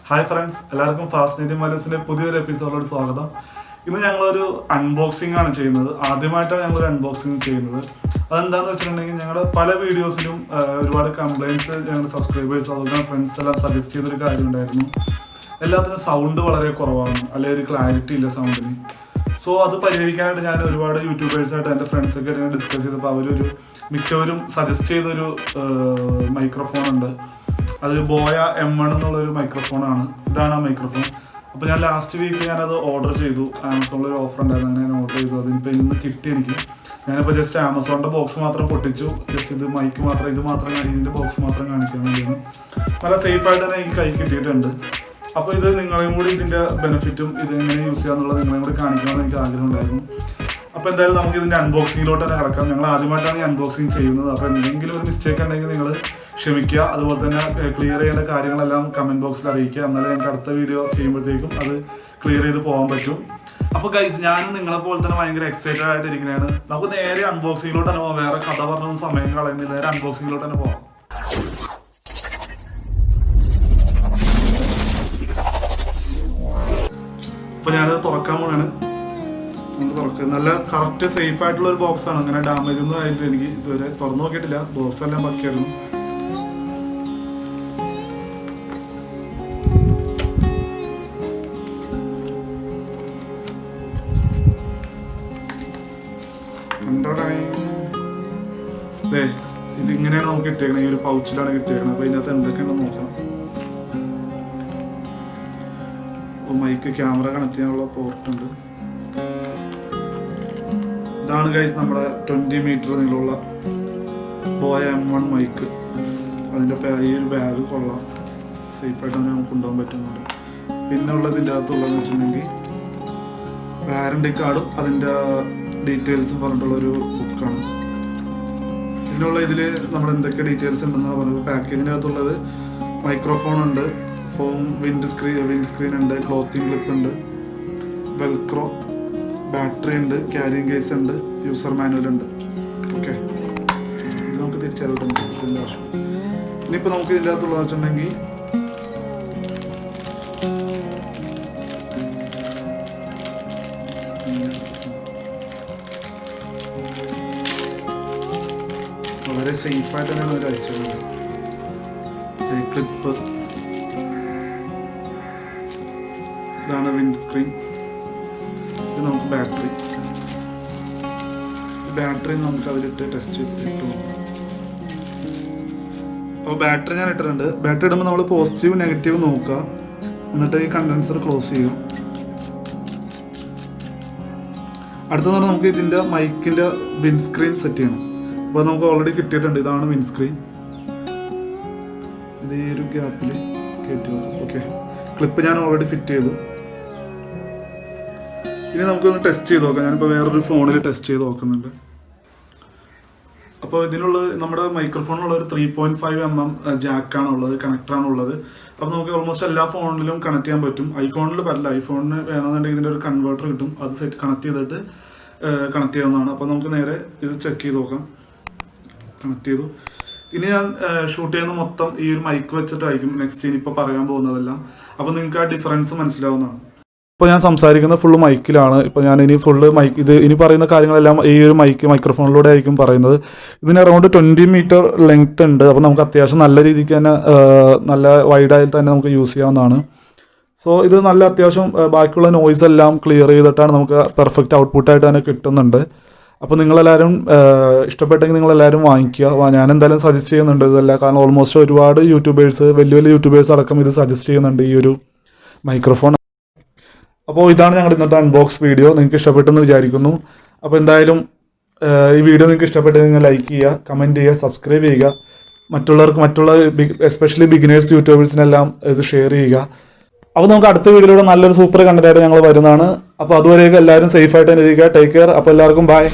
Hi friends, എല്ലാവർക്കും ഫാസ്റ്റിനേറ്റിംഗ് വാല്യൂസിന്റെ പുതിയൊരു എപ്പിസോഡിലോട് സ്വാഗതം. ഇന്ന് ഞങ്ങളൊരു അൺബോക്സിംഗ് ആണ് ചെയ്യുന്നത്. ആദ്യമായിട്ടാണ് ഞങ്ങളൊരു അൺബോക്സിംഗ് ചെയ്യുന്നത്. അതെന്താണെന്ന് വെച്ചിട്ടുണ്ടെങ്കിൽ ഞങ്ങളുടെ പല വീഡിയോസിലും ഒരുപാട് കംപ്ലയിൻറ്റ്സ് ഞങ്ങളുടെ സബ്സ്ക്രൈബേഴ്സ് അതുപോലെ ഫ്രണ്ട്സ് എല്ലാം സജസ്റ്റ് ചെയ്തൊരു കാര്യം ഉണ്ടായിരുന്നു. എല്ലാത്തിനും സൗണ്ട് വളരെ കുറവാണ്, അല്ലെങ്കിൽ ഒരു ക്ലാരിറ്റി ഇല്ല സൗണ്ടിന്. സോ അത് പരിഹരിക്കാനായിട്ട് ഞാൻ ഒരുപാട് യൂട്യൂബേഴ്സായിട്ട് എൻ്റെ ഫ്രണ്ട്സൊക്കെ ആയിട്ട് ഡിസ്കസ് ചെയ്തപ്പോൾ അവരൊരു മിക്കവരും സജസ്റ്റ് ചെയ്തൊരു മൈക്രോഫോൺ ഉണ്ട്. അത് ബോയ M1 എന്നുള്ളൊരു മൈക്രോഫോണാണ്. ഇതാണ് ആ മൈക്രോഫോൺ. അപ്പോൾ ഞാൻ ലാസ്റ്റ് വീക്ക് ഞാനത് ഓർഡർ ചെയ്തു. ആമസോണിലൊരു ഓഫർ ഉണ്ടായിരുന്നു, അങ്ങനെ ഞാൻ ഓർഡർ ചെയ്തു. അതിനിപ്പോൾ ഇന്ന് കിട്ടി എനിക്ക്. ഞാനിപ്പോൾ ജസ്റ്റ് ആമസോണിൻ്റെ ബോക്സ് മാത്രം പൊട്ടിച്ചു. ജസ്റ്റ് ഇത് മൈക്ക് മാത്രം, ഇതിൻ്റെ ബോക്സ് മാത്രം കാണിക്കാൻ വേണ്ടിയാണ്. നല്ല സേഫായിട്ട് തന്നെ എനിക്ക് കൈ കിട്ടിയിട്ടുണ്ട്. അപ്പോൾ ഇത് നിങ്ങളെയും കൂടി ഇതിൻ്റെ ബെനിഫിറ്റും ഇത് എങ്ങനെ യൂസ് ചെയ്യാന്നുള്ളത് നിങ്ങളെയും കൂടി കാണിക്കണമെന്ന് എനിക്ക് ആഗ്രഹം ഉണ്ടായിരുന്നു. അപ്പോൾ എന്തായാലും നമുക്ക് ഇതിൻ്റെ അൺബോക്സിങ്ങിലോട്ട് തന്നെ കിടക്കാം. ഞങ്ങൾ ആദ്യമായിട്ടാണ് ഈ അൺബോക്സിങ് ചെയ്യുന്നത്. അപ്പോൾ എന്തെങ്കിലും ഒരു മിസ്റ്റേക്ക് ഉണ്ടെങ്കിൽ നിങ്ങൾ ക്ഷമിക്കുക. അതുപോലെ തന്നെ ക്ലിയർ ചെയ്യേണ്ട കാര്യങ്ങളെല്ലാം കമൻറ്റ് ബോക്സിൽ അറിയിക്കുക. എന്നാലും ഞങ്ങൾക്ക് അടുത്ത വീഡിയോ ചെയ്യുമ്പോഴത്തേക്കും അത് ക്ലിയർ ചെയ്ത് പോകാൻ പറ്റും. അപ്പോൾ ഗൈസ്, ഞാനും നിങ്ങളെ പോലെ തന്നെ ഭയങ്കര എക്സൈറ്റഡ് ആയിട്ട് ഇരിക്കുന്നതാണ്. നമുക്ക് നേരെ അൺബോക്സിങ്ങിലോട്ട് തന്നെ പോകാം. വേറെ കഥ പറഞ്ഞൊന്നും സമയം കളയുന്നില്ല, നേരെ അൺബോക്സിങ്ങിലോട്ട് തന്നെ പോകാം. അപ്പോൾ ഞാനത് തുറക്കാൻ പോവാണ്. നമുക്ക് തുറക്കുക. നല്ല കറക്റ്റ് സേഫ് ആയിട്ടുള്ള ഒരു ബോക്സ് ആണ്. അങ്ങനെ ഡാമേജ് ഒന്നും ആയിട്ട് എനിക്ക് ഇതുവരെ തുറന്നു നോക്കിയിട്ടില്ല. ബോക്സ് എല്ലാം ബാക്കിയായിരുന്നു. ഇതിങ്ങനെയാണ് നമുക്ക് കിട്ടിയേക്കണത്. ഈ ഒരു പൗച്ചിലാണ് കിട്ടിയേക്കണത്. അപ്പോൾ ഇതിനകത്ത് എന്തൊക്കെയുണ്ടെന്ന് നോക്കാം. മൈക്ക്, ക്യാമറ കണക്ട് ചെയ്യാനുള്ള പോർട്ടുണ്ട്. ഇതാണ് ഗൈസ് നമ്മുടെ 20 മീറ്റർ നീളമുള്ള ബോയ M1 മൈക്ക്. അതിൻ്റെ ഈ ഒരു ബാഗ് കൊള്ളാം, സേഫായിട്ട് തന്നെ നമുക്ക് കൊണ്ടുപോകാൻ പറ്റുന്നുണ്ട്. പിന്നെ ഉള്ളതിൻ്റെ അകത്തുള്ളതെന്ന് വെച്ചിട്ടുണ്ടെങ്കിൽ വാറണ്ടി കാർഡും അതിൻ്റെ ഡീറ്റെയിൽസും പറഞ്ഞിട്ടുള്ളൊരു ബുക്കാണ്. ഇതിനുള്ള ഇതിൽ നമ്മുടെ എന്തൊക്കെ ഡീറ്റെയിൽസ് ഉണ്ടെന്നാണ് പറഞ്ഞത്. പാക്കേജിൻ്റെ അകത്തുള്ളത് മൈക്രോഫോൺ ഉണ്ട്, ഫോം വിൻഡ് സ്ക്രീൻ ഉണ്ട്, ക്ലോത്തിങ് ക്ലിപ്പ് ഉണ്ട്, വെൽക്രോ, ബാറ്ററി ഉണ്ട്, ക്യാരിങ് കേസ് ഉണ്ട്, യൂസർ മാനുവൽ ഉണ്ട്. ഓക്കെ, ഇത് നമുക്ക് തിരിച്ചറിയാം ആവശ്യം. ഇനിയിപ്പോൾ നമുക്ക് ഇതിൻ്റെ അകത്തുള്ളത് വെച്ചിട്ടുണ്ടെങ്കിൽ വളരെ സേഫായിട്ട് തന്നെയാണ് അവർ അയച്ചിട്ടുള്ളത്. ക്ലിപ്പ്, ഇതാണ് വിൻഡ് സ്ക്രീൻ. ഇത് നമുക്ക് ബാറ്ററി നമുക്ക് അതിലിട്ട് ടെസ്റ്റ് ചെയ്തിട്ട് നോക്കാം. അപ്പോൾ ബാറ്ററി ഞാൻ ഇട്ടിട്ടുണ്ട്. ബാറ്ററി ഇടുമ്പോൾ നമ്മൾ പോസിറ്റീവ് നെഗറ്റീവ് നോക്കുക. എന്നിട്ട് ഈ കണ്ടൻസർ ക്ലോസ് ചെയ്യുക. അടുത്തതാണ് നമുക്ക് ഇതിൻ്റെ മൈക്കിൻ്റെ വിൻഡ് സ്ക്രീൻ സെറ്റ് ചെയ്യണം. അപ്പോൾ നമുക്ക് ഓൾറെഡി കിട്ടിയിട്ടുണ്ട്. ഇതാണ് വിൻഡ് സ്ക്രീൻ. ഇത് ഈ ഒരു ഗ്യാപ്പിൽ കയറ്റി വെക്കാം. ഓക്കെ, ക്ലിപ്പ് ഞാൻ ഓൾറെഡി ഫിറ്റ് ചെയ്തു. ഇനി നമുക്കൊന്ന് ടെസ്റ്റ് ചെയ്ത് നോക്കാം. ഞാനിപ്പോൾ വേറൊരു ഫോണിൽ ടെസ്റ്റ് ചെയ്ത് നോക്കുന്നുണ്ട്. അപ്പോൾ ഇതിനുള്ള നമ്മുടെ മൈക്രോഫോണിലുള്ള ഒരു 3.5 mm ജാക്കാണ് ഉള്ളത്, കണക്ടറാണ് ഉള്ളത്. അപ്പോൾ നമുക്ക് ഓൾമോസ്റ്റ് എല്ലാ ഫോണിലും കണക്ട് ചെയ്യാൻ പറ്റും. ഐഫോണിൽ പറ്റില്ല. ഐഫോണിന് വേണമെന്നുണ്ടെങ്കിൽ ഇതിൻ്റെ ഒരു കൺവേർട്ടർ കിട്ടും. അത് കണക്ട് ചെയ്തിട്ട് കണക്ട് ചെയ്യാവുന്നതാണ്. അപ്പോൾ നമുക്ക് നേരെ ഇത് ചെക്ക് ചെയ്ത് നോക്കാം. കണക്ട് ചെയ്തു. ഇനി ഞാൻ ഷൂട്ട് ചെയ്യുന്ന മൊത്തം ഈ ഒരു മൈക്ക് വെച്ചിട്ടായിരിക്കും നെക്സ്റ്റ് ഇനിയിപ്പോൾ പറയാൻ പോകുന്നതെല്ലാം. അപ്പോൾ നിങ്ങൾക്ക് ആ ഡിഫറൻസ് മനസ്സിലാവുന്നതാണ്. ഇപ്പോൾ ഞാൻ സംസാരിക്കുന്ന ഫുള്ള് മൈക്കിലാണ്. ഇപ്പോൾ ഞാൻ ഇനി ഫുള്ള് മൈക്ക് ഇനി പറയുന്ന കാര്യങ്ങളെല്ലാം ഈ ഒരു മൈക്രോഫോണിലൂടെ ആയിരിക്കും പറയുന്നത്. ഇതിന് അറൗണ്ട് 20 മീറ്റർ ലെങ്ത് ഉണ്ട്. അപ്പോൾ നമുക്ക് അത്യാവശ്യം നല്ല രീതിക്ക് തന്നെ നല്ല വൈഡായി തന്നെ നമുക്ക് യൂസ് ചെയ്യാവുന്നതാണ്. സോ ഇത് നല്ല അത്യാവശ്യം ബാക്കിയുള്ള നോയ്സ് എല്ലാം ക്ലിയർ ചെയ്തിട്ടാണ് നമുക്ക് പെർഫെക്റ്റ് ഔട്ട്പുട്ടായിട്ട് തന്നെ കിട്ടുന്നുണ്ട്. അപ്പോൾ നിങ്ങളെല്ലാവരും ഇഷ്ടപ്പെട്ടെങ്കിൽ നിങ്ങളെല്ലാവരും വാങ്ങിക്കുക. ഞാൻ എന്തായാലും സജസ്റ്റ് ചെയ്യുന്നുണ്ട് ഇതല്ല. കാരണം ഓൾമോസ്റ്റ് ഒരുപാട് യൂട്യൂബേഴ്സ്, വലിയ യൂട്യൂബേഴ്സ് അടക്കം ഇത് സജസ്റ്റ് ചെയ്യുന്നുണ്ട് ഈ ഒരു മൈക്രോഫോൺ. അപ്പോൾ ഇതാണ് ഞങ്ങളുടെ ഇന്നത്തെ അൺബോക്സ് വീഡിയോ. നിങ്ങൾക്ക് ഇഷ്ടപ്പെട്ടെന്ന് വിചാരിക്കുന്നു. അപ്പോൾ എന്തായാലും ഈ വീഡിയോ നിങ്ങൾക്ക് ഇഷ്ടപ്പെട്ടെങ്കിൽ നിങ്ങൾ ലൈക്ക് ചെയ്യുക, കമൻറ്റ് ചെയ്യുക, സബ്സ്ക്രൈബ് ചെയ്യുക. മറ്റുള്ള എസ്പെഷ്യലി ബിഗിനേഴ്സ് യൂട്യൂബേഴ്സിനെല്ലാം ഇത് ഷെയർ ചെയ്യുക. അപ്പോൾ നമുക്ക് അടുത്ത വീഡിയോയിലൂടെ നല്ലൊരു സൂപ്പർ കണ്ടന്റായിട്ട് ഞങ്ങൾ വരുന്നതാണ്. അപ്പോൾ അതുവരെയൊക്കെ എല്ലാവരും സേഫായിട്ട് തന്നെ ഇരിക്കുക. Take care. അപ്പോൾ എല്ലാവർക്കും ബൈ.